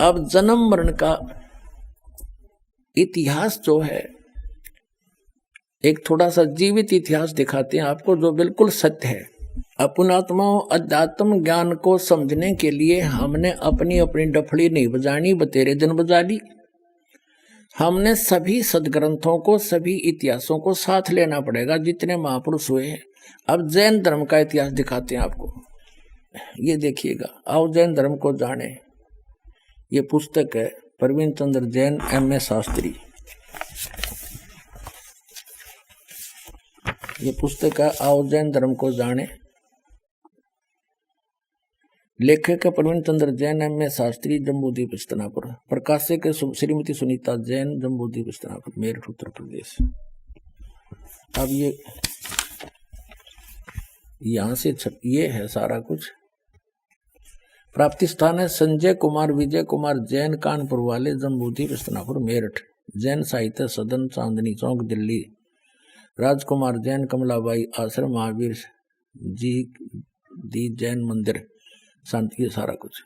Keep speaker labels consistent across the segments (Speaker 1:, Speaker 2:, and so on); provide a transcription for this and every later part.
Speaker 1: अब जन्म मरण का इतिहास जो है एक थोड़ा सा जीवित इतिहास दिखाते हैं आपको, जो बिल्कुल सत्य है। अपनात्मा अध्यात्म ज्ञान को समझने के लिए हमने अपनी अपनी डफड़ी नहीं बजानी, बतेरे दिन बजा ली। हमने सभी सदग्रंथों को, सभी इतिहासों को साथ लेना पड़ेगा, जितने महापुरुष हुए हैं। अब जैन धर्म का इतिहास दिखाते हैं आपको, ये देखिएगा। आओ जैन धर्म को जाने। ये पुस्तक है प्रवीण चंद्र जैन M.A. शास्त्री। ये पुस्तक है आओ जैन धर्म को जाने। लेखक है प्रवीण चंद्र जैन M.A. शास्त्री, जम्बूद्वीप हस्तिनापुर। प्रकाशक है श्रीमती सुनीता जैन, जम्बूद्वीप हस्तिनापुर, मेरठ, उत्तर प्रदेश। अब ये यहां से ये है सारा कुछ। प्राप्ति स्थान है संजय कुमार विजय कुमार जैन, कानपुर वाले, जम्बूद्वीप हस्तिनापुर, मेरठ। जैन साहित्य सदन, चांदनी चौक, दिल्ली। राजकुमार जैन, कमलाबाई आश्रम, महावीर जी दी जैन मंदिर, शांति, सारा कुछ।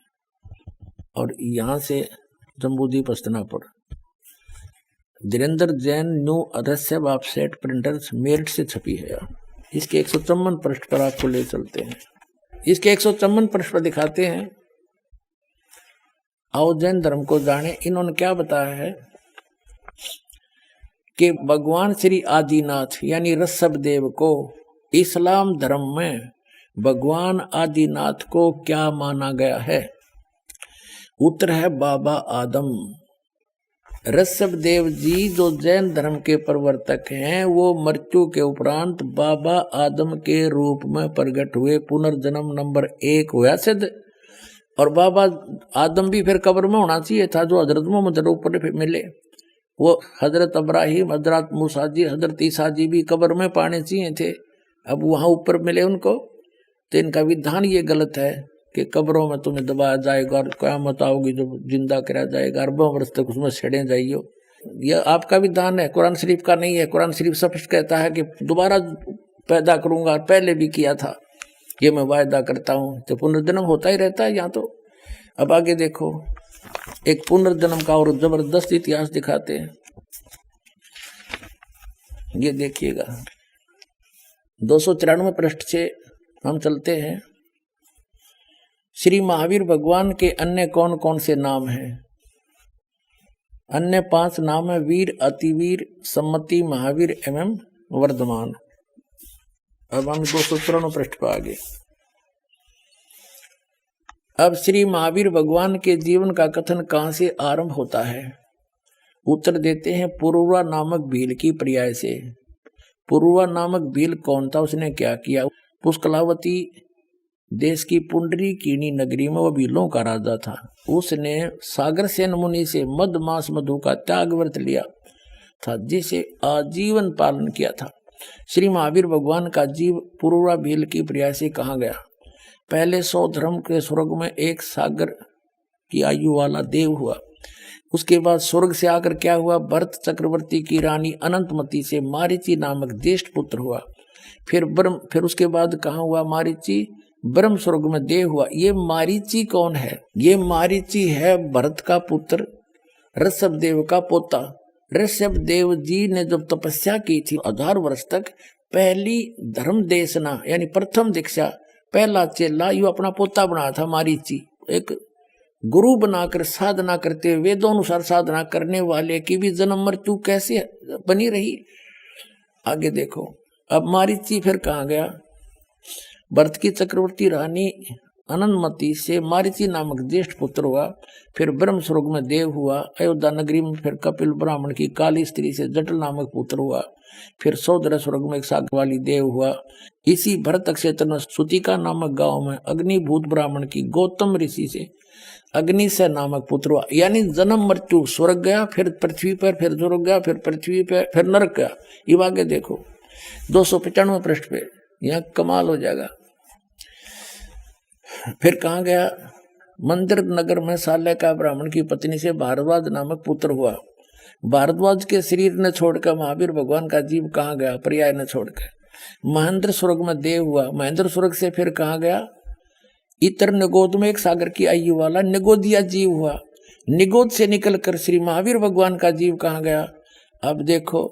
Speaker 1: और यहाँ से Jambudweep Hastinapur. Dhirendra Jain, new Adasya offset printers, Meerut से छपी है। इसके 154 पृष्ठ पर आपको ले चलते हैं। इसके 154 पृष्ठ पर दिखाते हैं आओ जैन धर्म को जाने। इन्होंने क्या बताया है कि भगवान श्री आदिनाथ यानी ऋषभदेव को इस्लाम धर्म में भगवान आदिनाथ को क्या माना गया है? उत्तर है बाबा आदम। ऋषभदेव जी जो जैन धर्म के प्रवर्तक हैं, वो मृत्यु के उपरांत बाबा आदम के रूप में प्रकट हुए। पुनर्जन्म नंबर 1 हुआ सिद्ध। और बाबा आदम भी फिर कब्र में होना चाहिए था, जो हजरत मोहम्मद ऊपर मिले। वो हजरत इब्राहिम, हजरत मूसा जी, हजरत ईसा जी भी कब्र में पाने चाहिए थे, अब वहां ऊपर मिले उनको। तो इनका विधान ये गलत है कि कब्रों में तुम्हें दबाया जाएगा और क़यामत आओगी जो जिंदा कराया जाएगा, अरबों वर्ष तक उसमें छेड़े जाइयो। यह आपका विधान है, कुरान शरीफ का नहीं है। कुरान शरीफ स्पष्ट कहता है कि दोबारा पैदा करूंगा, और पहले भी किया था, ये मैं वायदा करता हूँ। तो पुनर्जन्म होता ही रहता है यहाँ तो। अब आगे देखो, एक पुनर्जन्म का और जबरदस्त इतिहास दिखाते हैं। ये देखिएगा 294 पृष्ठ से हम चलते हैं। श्री महावीर भगवान के अन्य कौन कौन से नाम हैं? अन्य 5 नाम है: वीर, अतिवीर, सम्मति, महावीर एवं वर्धमान। अब हम 293 पृष्ठ पर आगे। अब श्री महावीर भगवान के जीवन का कथन कहां से आरंभ होता है? उत्तर देते हैं पुरुवा नामक भील की पर्याय से। पुरुवा नामक भील कौन था? उसने क्या किया? पुष्कलावती देश की पुंडरी कीणी नगरी में वो भीलों का राजा था। उसने सागर सेन मुनि से मद मास मधु का त्याग व्रत लिया था, जिसे आजीवन पालन किया था। श्री महावीर भगवान का जीव पुरुवा भील की पर्याय से कहा गया? पहले 100 धर्म के स्वर्ग में एक सागर की आयु वाला देव हुआ। उसके बाद स्वर्ग से आकर क्या हुआ? भरत चक्रवर्ती की रानी अनंतमती से मारीची नामक ज्येष्ठ पुत्र हुआ। फिर उसके बाद कहाँ हुआ? मारीची ब्रह्म स्वर्ग में देव हुआ। ये मारीची कौन है? ये मारीची है भरत का पुत्र, ऋषभदेव का पोता। ऋषभदेव जी ने जब तपस्या की थी 1000 वर्ष तक, पहली धर्म देशना यानी प्रथम दीक्षा, पहला चेला यू अपना पोता बनाया था मारीची। एक गुरु बनाकर साधना करते, वेदों अनुसार साधना करने वाले की भी जन्म मृत्यु कैसे बनी रही? आगे देखो। अब मारीची फिर कहाँ गया? भरत की चक्रवर्ती रानी अनंतमती से मारीची नामक ज्येष्ठ पुत्र हुआ। फिर ब्रह्म स्वर्ग में देव हुआ। अयोध्या नगरी में फिर कपिल ब्राह्मण की काली स्त्री से जटल नामक पुत्र हुआ। फिर सौदर स्वर्ग में एक सागर वाली देव हुआ। इसी भरत क्षेत्र में सुतिका नामक गांव में अग्निभूत ब्राह्मण की गौतम ऋषि से अग्निशय नामक पुत्र हुआ। यानी जन्म मृत्यु, स्वर्ग गया, फिर पृथ्वी पर, फिर स्वर्ग गया, फिर पृथ्वी पर, फिर नरक गया। ये आगे देखो 295 पृष्ठ पे, यहाँ कमाल हो जाएगा। फिर कहाँ गया? मंदिर नगर में साल्य का ब्राह्मण की पत्नी से भारद्वाज नामक पुत्र हुआ। भारद्वाज के शरीर ने छोड़कर महावीर भगवान का जीव कहाँ गया? पर्याय ने छोड़कर महेंद्र स्वर्ग में देव हुआ। महेंद्र स्वर्ग से फिर कहाँ गया? इतर निगोद में एक सागर की आयु वाला निगोदिया जीव हुआ। निगोद से निकलकर श्री महावीर भगवान का जीव कहाँ गया। अब देखो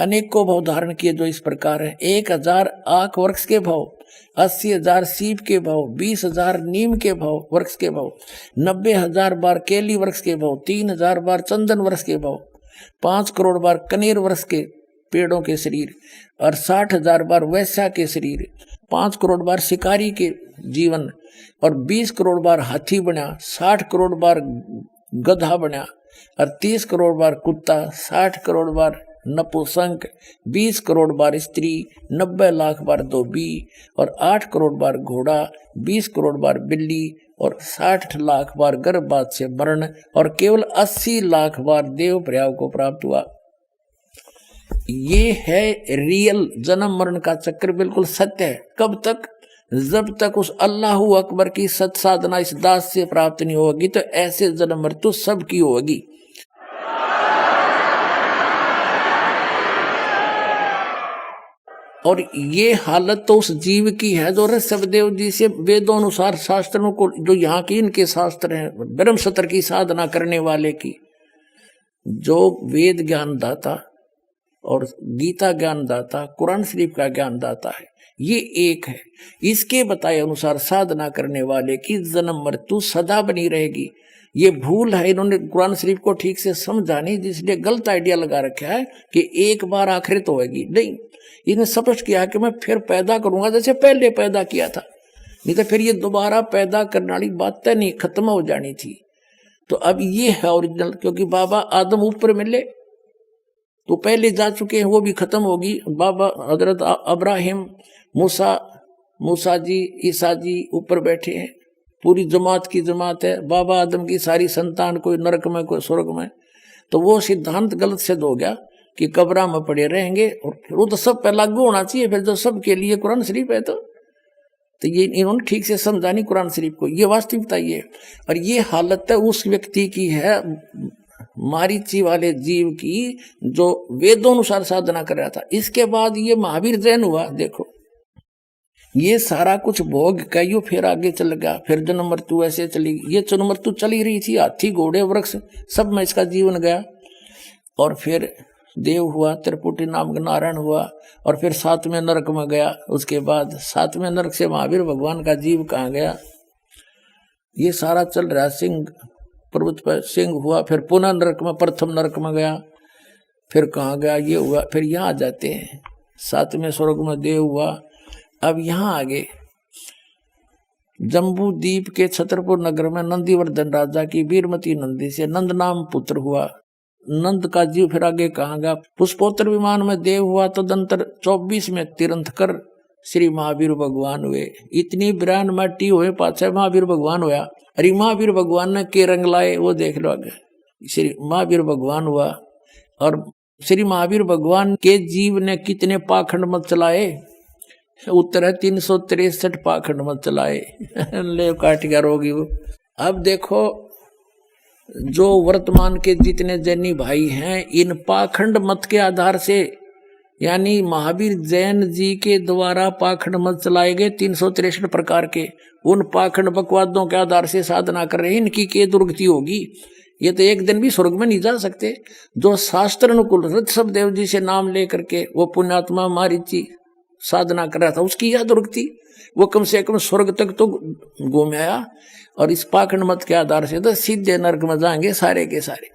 Speaker 1: अनेकों भाव धारण किए जो इस प्रकार है। 1000 आक वृक्ष के भाव, 80,000 सीप के भाव, 20,000 नीम के भाव वृक्ष के भाव, 90,000 बार केली वृक्ष के भाव, 3,000 बार चंदन वृक्ष के भाव, 5 करोड़ बार कनेर वृक्ष के पेड़ों के शरीर और 60,000 बार वैश्या के शरीर, 5 करोड़ बार शिकारी के जीवन और 20 करोड़ बार हाथी बना, 60 करोड़ बार गधा बना और 30 करोड़ बार कुत्ता, 60 करोड़ बार नपुंसक, 20 करोड़ बार स्त्री, 90 लाख बार धोबी और 8 करोड़ बार घोड़ा, 20 करोड़ बार बिल्ली और 60 लाख बार गर्भपात से मरण और केवल 80 लाख बार देव प्रयाग को प्राप्त हुआ। ये है रियल जन्म मरण का चक्र, बिल्कुल सत्य है। कब तक? जब तक उस अल्लाहू अकबर की सत साधना इस दास से प्राप्त नहीं होगी तो ऐसे जन्म मृत्यु सबकी होगी। और ये हालत तो उस जीव की है जो ऋषभदेव जी से वेदों अनुसार शास्त्रों को, जो यहाँ की इनके शास्त्र हैं, ब्रह्म सत्र की साधना करने वाले की, जो वेद ज्ञान दाता और गीता ज्ञान दाता, कुरान शरीफ का ज्ञान दाता है, ये एक है। इसके बताए अनुसार साधना करने वाले की जन्म मृत्यु सदा बनी रहेगी। ये भूल है, इन्होंने कुरान शरीफ को ठीक से समझा नहीं, जिसलिए गलत आइडिया लगा रखा है कि एक बार आखिरत होगी। नहीं, इसने स्पष्ट किया कि मैं फिर पैदा करूंगा जैसे पहले पैदा किया था, नहीं तो फिर ये दोबारा पैदा करने वाली बात नहीं, खत्म हो जानी थी। तो अब ये है ओरिजिनल, क्योंकि बाबा आदम ऊपर मिले तो पहले जा चुके हैं, वो भी खत्म होगी। बाबा हजरत अब्राहिम, मूसा जी, ईसा जी ऊपर बैठे हैं, पूरी जमात की जमात है। बाबा आदम की सारी संतान, कोई नरक में कोई स्वर्ग में। तो वो सिद्धांत गलत सिद्ध हो गया कि कब्र में पड़े रहेंगे, और फिर वो तो सब पे लागू होना चाहिए, फिर जो सबके लिए कुरान शरीफ है। तो ये इन्होंने ठीक से समझा नहीं कुरान शरीफ को, ये वास्तविकता ये। और ये हालत है उस व्यक्ति की है, मारीची वाले जीव की, जो वेदों अनुसार साधना कर रहा था। इसके बाद ये महावीर जैन हुआ। देखो ये सारा कुछ भोग कईयो फिर आगे चल गया, फिर जन्म मृत्यु ऐसे चली। ये जन्म मृत्यु चली रही थी, हाथी घोड़े वृक्ष सब में इसका जीवन गया। और फिर देव हुआ, त्रिपुटी नाम का नारायण हुआ, और फिर 7वें नरक में गया। उसके बाद 7वें नरक से महावीर भगवान का जीव कहाँ गया, ये सारा चल रहा। सिंह पर्वत पर सिंह हुआ, फिर पुनः नरक में, प्रथम नरक में गया, फिर कहाँ गया, ये हुआ। फिर यहाँ आ जाते हैं 7वें स्वर्ग में देव हुआ। अब यहाँ आगे जम्बू द्वीप के छतरपुर नगर में नंदीवर्धन राजा की वीरमती नंदी से नंद नाम पुत्र हुआ। नंद का जीव फिर आगे कहाँ गया, पुष्पोत्तर विमान में देव हुआ। तदंतर 24 में तीर्थंकर श्री महावीर भगवान हुए। इतनी बिरान माटी हुए, पाछे महावीर भगवान हुआ। अरे महावीर भगवान ने के रंग लाए वो देख लो आगे। श्री महावीर भगवान हुआ, और श्री महावीर भगवान के जीव ने कितने पाखंड मत चलाए। उत्तर है 363 पाखंड मत चलाए। ले काट गया रोगी वो। अब देखो जो वर्तमान के जितने जैनी भाई हैं, इन पाखंड मत के आधार से, यानी महावीर जैन जी के द्वारा पाखंड मत चलाए गए 363 प्रकार के, उन पाखंड बकवादों के आधार से साधना कर रहे हैं। इनकी के दुर्गति होगी, ये तो एक दिन भी स्वर्ग में नहीं जा सकते। जो शास्त्र अनुकूल ऋषभदेव जी से नाम लेकर के वो पुण्यात्मा मारीची साधना कर रहा था, उसकी यह दुर्गति, वो कम से कम स्वर्ग तक तो घूम आया। और इस पाखंड मत के आधार से तो सीधे नरक में जाएंगे सारे के सारे।